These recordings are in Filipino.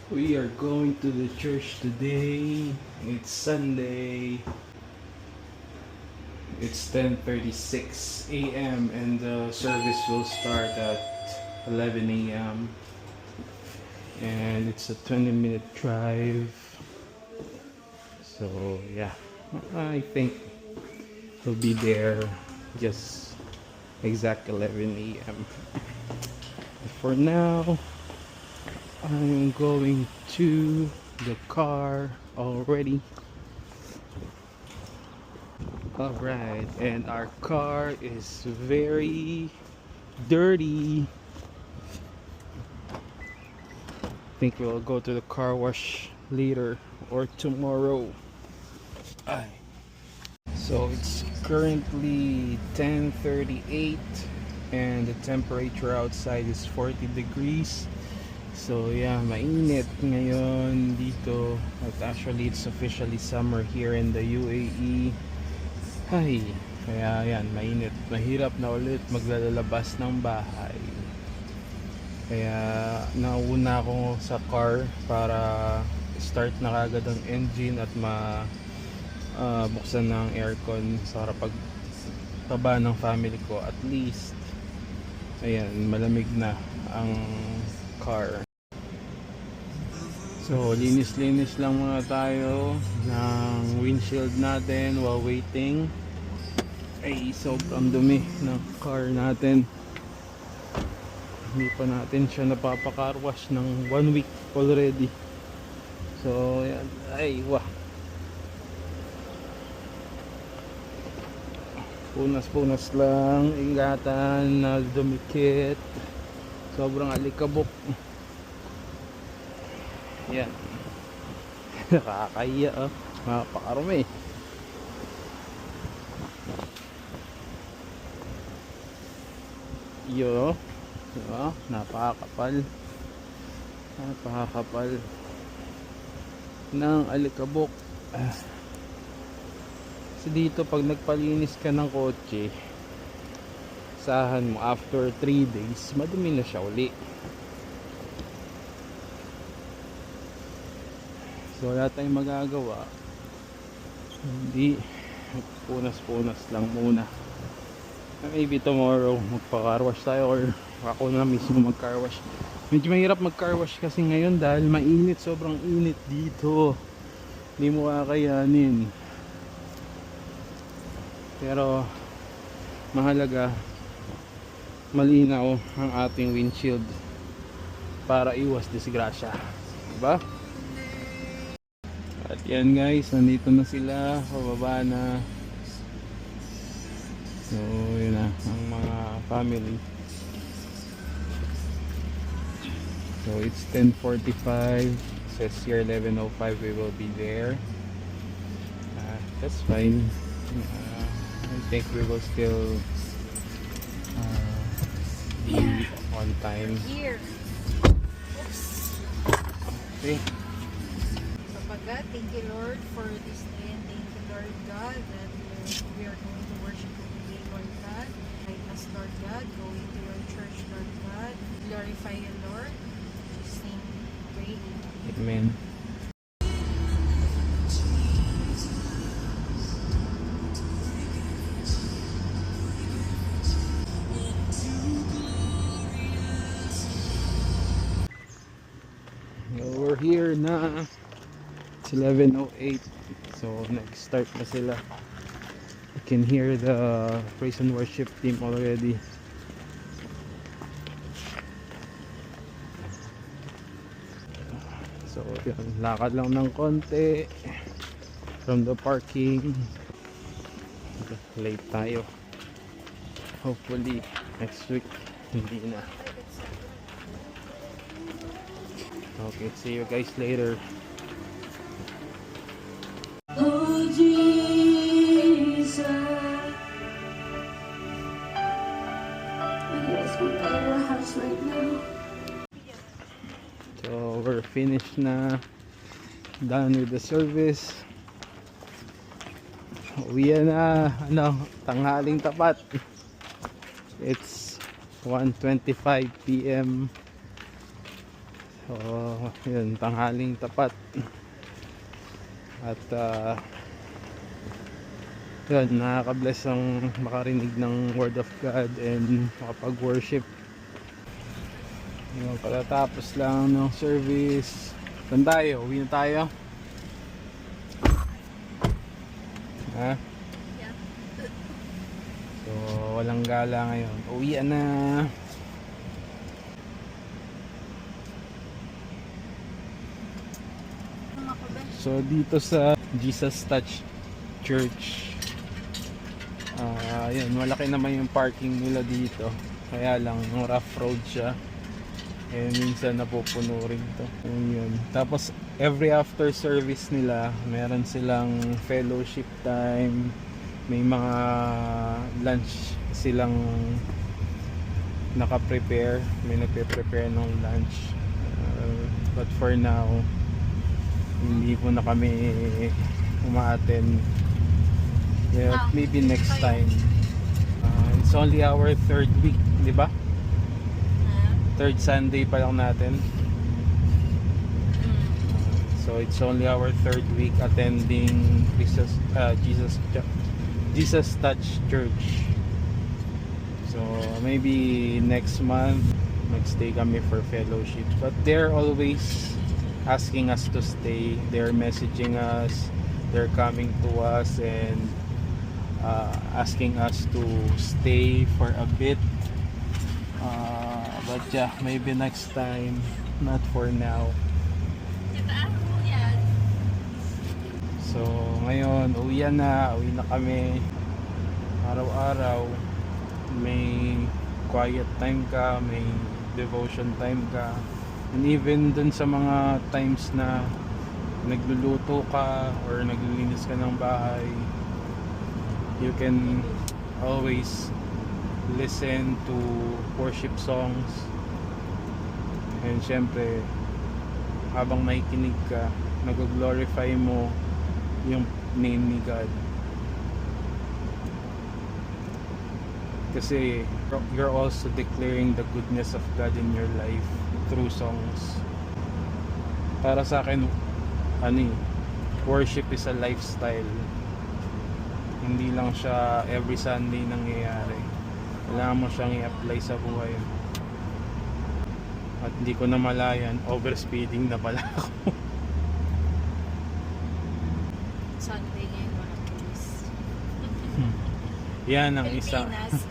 We are going to the church today. It's Sunday. It's 10:36 a.m. and the service will start at 11 a.m. and it's a 20-minute drive. So yeah, I think we'll be there just exact 11 a.m. For now, I'm going to the car already. Alright, and our car is very dirty. I think we'll go to the car wash later or tomorrow. Ay. So it's currently 10:38 and the temperature outside is 40 degrees. So yeah, mainit ngayon dito. But actually it's officially summer here in the UAE. Ay, kaya yan, mainit. Mahirap na ulit maglalabas ng bahay. Kaya nauna ako sa car para start na kagad ang engine at buksan ng aircon para pag taba ng family ko at least ayan, malamig na ang car. So linis-linis lang muna tayo ng windshield natin while waiting. Ay, sobrang dumi ng car natin. Hindi pa natin siya napapakarwash ng 1 week already. So yan, ay wah, punas-punas lang, ingatan na dumikit, sobrang alikabok. Yan. Nakakahiya, oh. Napakarumi. Yo, diba? Napakakapal ng alikabok. So dito pag nagpalinis ka ng kotse, sahan mo after 3 days madumi na siya uli. So wala tayong magagawa, hindi, punas-punas lang muna. Maybe tomorrow magpa-carwash tayo or ako na mismo mag-carwash. Medyo mahirap mag-carwash kasi ngayon dahil mainit, sobrang init dito, hindi mo kakayanin. Pero mahalaga malinaw ang ating windshield para iwas disgrasya, diba? At yan guys, nandito na sila, pababa na. So yun na ang mga family. So it's 10:45, says here 11:05 we will be there. That's fine. I think we will still be on time. Here. Okay. God, thank you Lord for this day, and thank you Lord God that we are going to worship you today, Lord God. Guide us, Lord God, going to your church, Lord God. Glorify you, Lord. Just name we pray. Amen. We're here na. It's 11:08. So nag-start na sila. You can hear the praise and worship team already. So yun, lakad lang ng konti from the parking. Late tayo. Hopefully next week hindi na. Okay, see you guys later. Oh Jesus, yes, we got our house right now. So we're finished na, done with the service. Uwi na, tanghaling tapat. It's 1:25 p.m. So, yun, tanghaling tapat. At yun, nakaka-bless ang makarinig ng Word of God and makapag-worship. Yun, katatapos lang ng service. Saan tayo? Uwi na tayo? Ha? Yeah. So, walang gala ngayon. Uwian na. Mga kabash. So, dito sa Jesus Touch Church, yun, malaki naman yung parking nila dito. Kaya lang, rough road siya. Eh, minsan napupuno rin to. Yun. Tapos, every after service nila, meron silang fellowship time. May mga lunch silang naka-prepare. May nagpe-prepare ng lunch. But for now, hindi po na kami umaattend. Yeah, maybe next time. It's only our third week, di ba? Third Sunday pa lang natin. So it's only our third week attending Jesus Touch Church. So maybe next month magstay kami for fellowships. But they're always asking us to stay. They're messaging us. They're coming to us and asking us to stay for a bit. But yeah, maybe next time. Not for now. So ngayon, uwi na kami. Araw-araw may quiet time ka, may devotion time ka. And even dun sa mga times na nagluluto ka or naglilinis ka ng bahay, you can always listen to worship songs. And syempre, habang nakikinig ka, nag-glorify mo yung name ni God. Kasi you're also declaring the goodness of God in your life through songs. Para sa akin, worship is a lifestyle. Hindi lang siya every Sunday nangyayari. Kailangan mo siyang i-apply sa buhay. At hindi ko na malayan, overspeeding na pala ako. Sunday ngayon, mga kinis. Yan ang isang Pilipinas.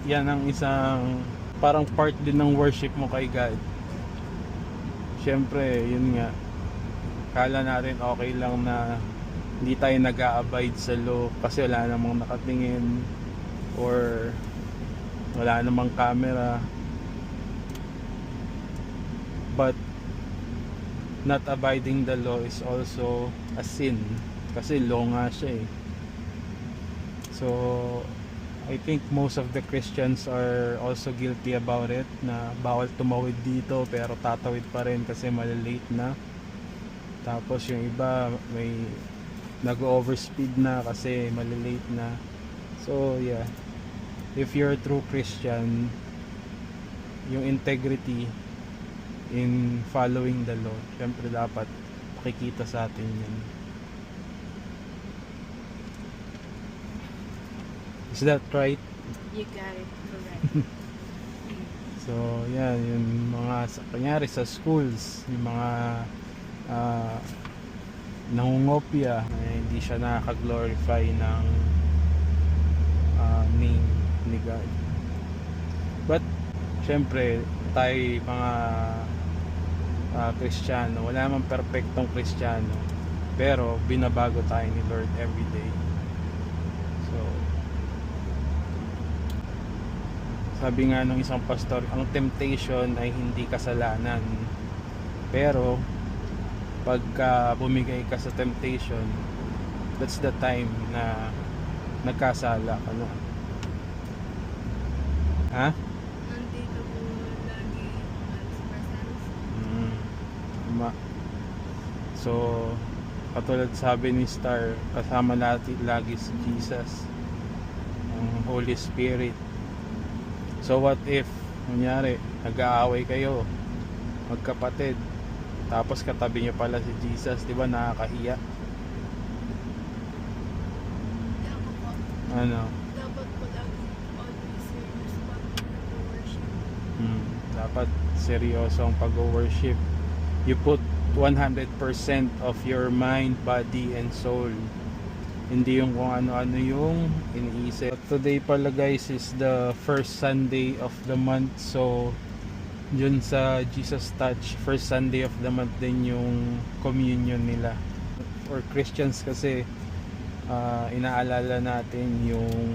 yan ang isang parang part din ng worship mo kay God. Siyempre, yun nga. Kala natin okay lang na hindi tayo nag-a-abide sa law kasi wala namang nakatingin or wala namang camera. But not abiding the law is also a sin kasi law nga siya eh. So I think most of the Christians are also guilty about it, na bawal tumawid dito pero tatawid pa rin kasi malilate na. Tapos yung iba may nag-overspeed na kasi malilate na. So yeah, if you're a true Christian, yung integrity in following the law, syempre dapat makikita sa atin yun. Is that right? You got it correct. So yan, yung mga kanyari sa schools, yung mga nangungopia, hindi siya nakaka-glorify ng name ni God. But syempre tayo mga Kristiyano, wala namang perfectong Kristiyano, pero binabago tayo ni Lord every day. So sabi nga ng isang pastor, ang temptation ay hindi kasalanan, pero pagka bumigay ka sa temptation, that's the time na nagkasala ka na. Ha? Nandito po lagi as presence. So katulad sabi ni Star, kasama natin lagi si Jesus, ang Holy Spirit. So what if kunyari nag-aaway kayo, magkapatid. Tapos katabi niya pala si Jesus, 'di ba? Nakakahiya. Ano? Dapat palagi always serious pag nag-worship. Dapat seryoso ang pag-worship. You put 100% of your mind, body, and soul. Hindi yung kung ano-ano yung iniisip. Today pala guys is the first Sunday of the month. So, dun sa Jesus Touch, first Sunday of the month din yung communion nila. For Christians kasi, inaalala natin yung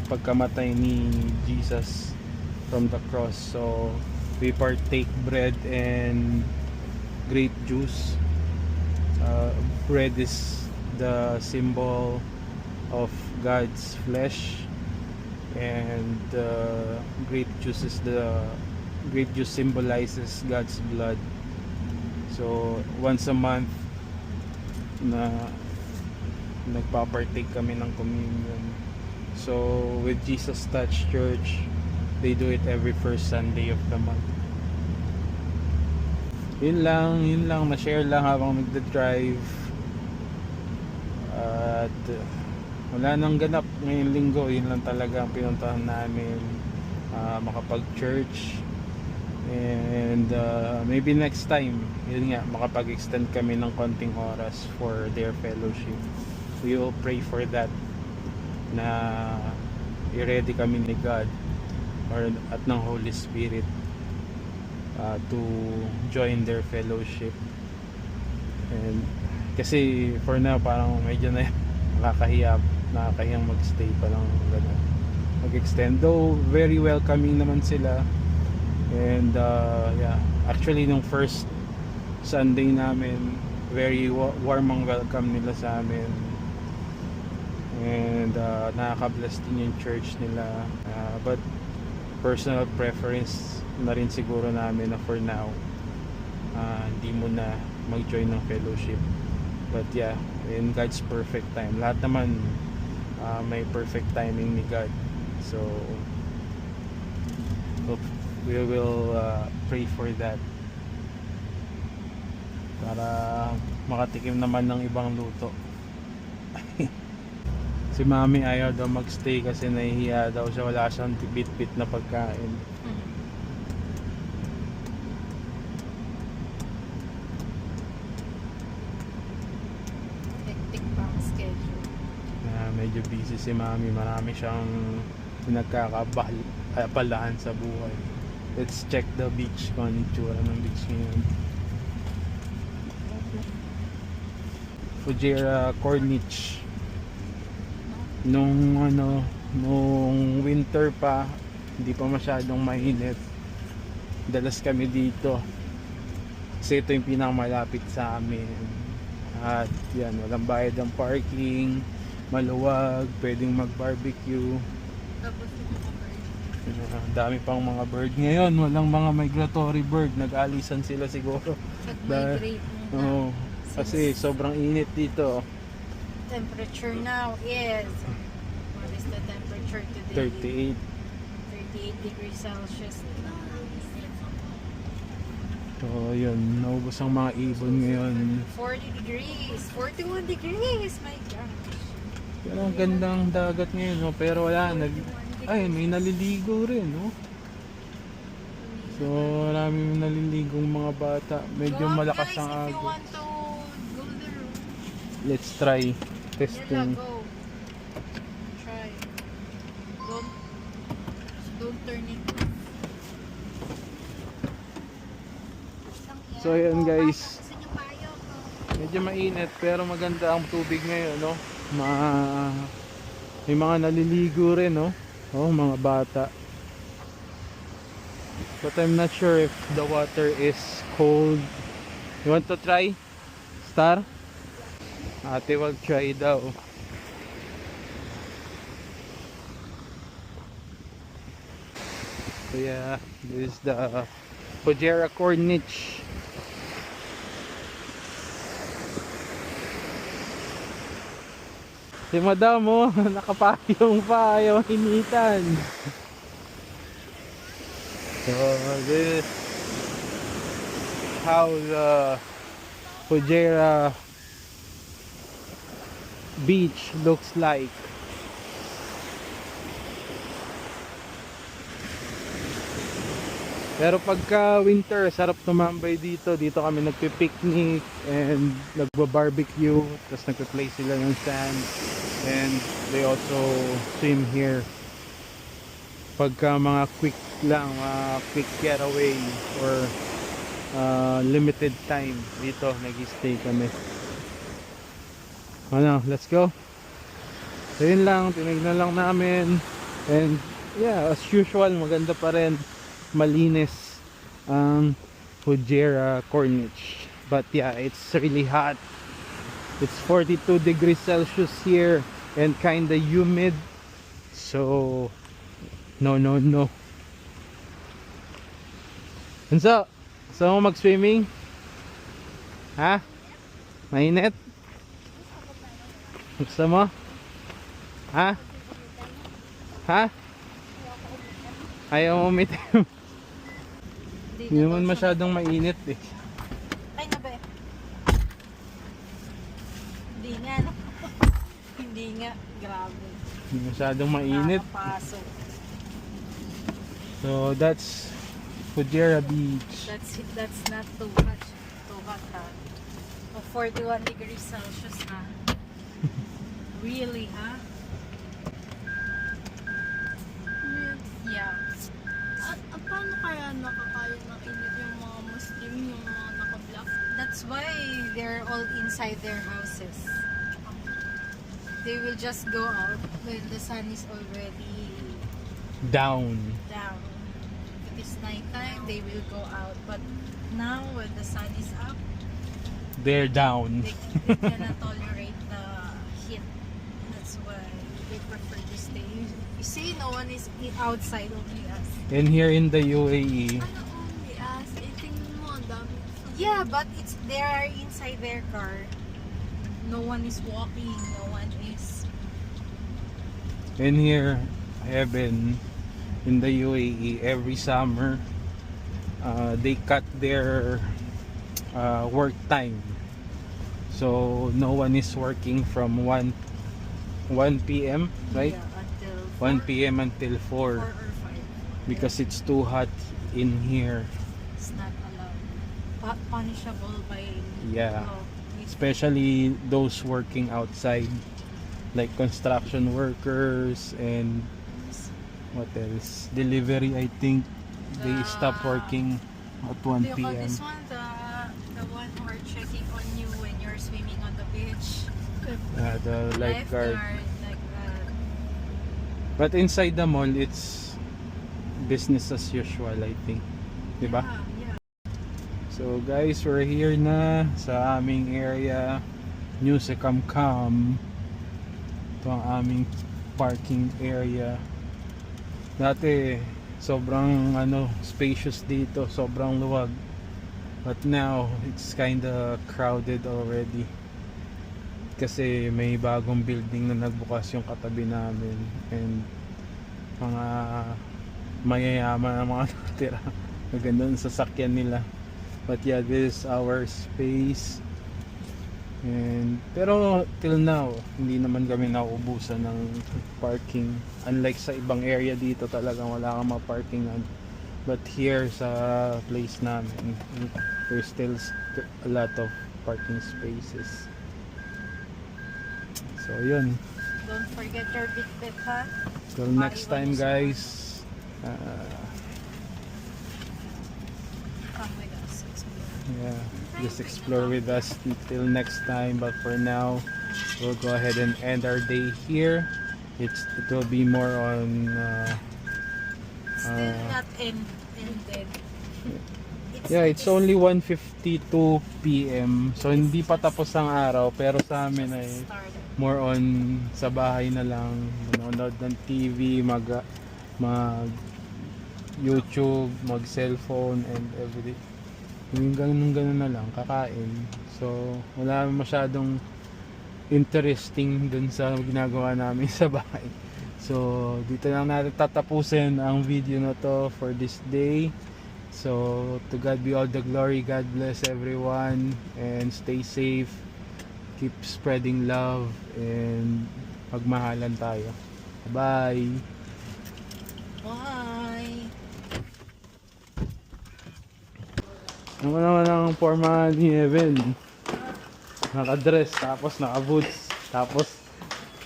pagkamatay ni Jesus from the cross. So, we partake bread and grape juice. Bread is the symbol of God's flesh, and grape juice symbolizes God's blood. So once a month na nagpa-partake kami ng communion. So with Jesus Touch Church, they do it every first Sunday of the month. Yun lang, na-share lang habang nagda-drive. At wala nang ganap ngayong linggo. Yun lang talaga ang pinuntahan namin, makapag-church. And maybe next time, yun nga, makapag-extend kami ng konting oras for their fellowship. We will pray for that, na i-ready kami ni God at ng Holy Spirit to join their fellowship. And kasi for now parang medyo na nakakahiyang magstay pa lang ganun, mag-extend, though very welcoming naman sila. And yeah, actually nung first Sunday namin, very warm ang welcome nila sa amin. And nakaka-bless din yung church nila, but personal preference na rin siguro namin na for now hindi mo na mag-join ng fellowship. But yeah, in God's perfect time, lahat naman may perfect timing ni God. So we will pray for that, para makatikim naman ng ibang luto. Si Mami ayaw daw magstay kasi nahihiya daw siya, wala siyang bit-bit na pagkain. Hectic pa ang schedule. Medyo busy si Mami, marami siyang pinagkakabalaan sa buhay. Let's check the beach, kung ano itsura ng beach ngayon. Fujairah Corniche. Nung winter pa, hindi pa masyadong mainit, dalas kami dito kasi ito yung pinakamalapit sa amin. At yan, walang bayad ang parking, maluwag, pwedeng mag barbecue. Tapos yung mga bird. Dami pang mga bird ngayon, walang mga migratory bird, nag-alisan sila siguro. Nag-migrate Oo, kasi sobrang init dito. Temperature now is, what is the temperature today? 38. 38 degrees Celsius. So yun, naubos ang mga ibon ngayon. 40 degrees, 41 degrees, my gosh. Pero ang gandang dagat ngayon, no? Pero wala, ay, may naliligo rin, no? So maraming naliligong mga bata. Medyo malakas ang Guys, if you agos. want to go there, Let's try yalla, testing. go. Try. Don't turn it off. So yun guys, medyo mainit pero maganda ang tubig ngayon, no? May mga naliligo rin, no? Oh, mga bata. But I'm not sure if the water is cold. You want to try? Star? Ate wag try daw. So yeah, this is the Fujairah Corniche. Si madam, oh, nakapayong pa, ayaw initan. So this how the Fujairah beach looks like. Pero pagka winter, sarap tumambay dito. Dito kami nagpi-picnic and nagba-barbecue. Tapos nagpe-play sila ng sand. And they also swim here. Pagka mga quick lang, quick getaway or limited time, dito nag-stay kami. Ano, let's go. So yun lang, tinignan lang namin. And yeah, as usual, maganda pa rin. Malinis ang Fujairah Corniche. But yeah, it's really hot. It's 42 degrees Celsius here and kinda humid. So no. Enzo, gusto mo mag-swimming? Ha? Mainit? Gusto mo? Ha? Ha? Ayaw mo umitim. Hindi naman masyadong mainit eh. Ay, nabe. Hindi nga, no? Hindi nga. Grabe. Hindi masyadong mainit. Nakakapasok. So that's Fujairah Beach. That's not too much. Too hot, ha? O 41 degrees Celsius, ha? Really, ha? Yeah. At paano kaya nakakaya ng init yung mga Muslim, yung mga naka-black? That's why they're all inside their houses. They will just go out when the sun is already Down. down. If it's nighttime, they will go out. But now, when the sun is up, They're down. they cannot tolerate the heat. That's why they prefer to stay. You see, no one is outside, only us. And here in the UAE, Ano only as? Tingnan mo, ang dami. Yeah, but they are inside their car. No one is walking. No one is. in here, heaven, in the UAE, every summer, they cut their work time. So no one is working from 1 p.m. right? Yeah, until 1 p.m. until 4 4 or 5. because it's too hot in here. It's not allowed. Punishable by Yeah. law. Especially those working outside, like construction workers and what else? Delivery, I think they stop working at 1 Do you call p.m. this one the one who are checking on you when you're swimming on the beach? The lifeguard. Like that. But inside the mall, it's business as usual, I think. Diba? Yeah. So guys, we're here na sa aming area, New Secamcam. Ito ang aming parking area. Dati sobrang spacious dito, sobrang luwag. But now it's kinda crowded already. Kasi may bagong building na nagbukas yung katabi namin and mga mayayaman ang mga nakatira. Maganda ang sasakyan nila. But yeah, this is our space. And pero till now, hindi naman kami nauubusan ng parking. Unlike sa ibang area dito, talagang wala kang maparkingan. But here sa place namin, there's still a lot of parking spaces. So yun. Don't forget your big bet, ha? Till next time, guys. Come with us. Yeah, just explore with us until next time. But for now, we'll go ahead and end our day here. It will be more on Still not ended. yeah, it's only 1:52 p.m. So hindi pa tapos ang araw, pero sa amin ay started. more on sa bahay na lang, manonood ng TV, mag YouTube, mag cellphone and everything. Yung ganun na lang, kakain. So wala masyadong interesting dun sa ginagawa namin sa bahay. So dito lang natin tatapusin ang video na to for this day. So, to God be all the glory. God bless everyone. And stay safe. Keep spreading love. And magmahalan tayo. Bye! Bye! Ano naman ang forma ni Evan? Naka-dress, tapos naka-boots, tapos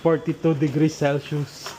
42 degrees Celsius.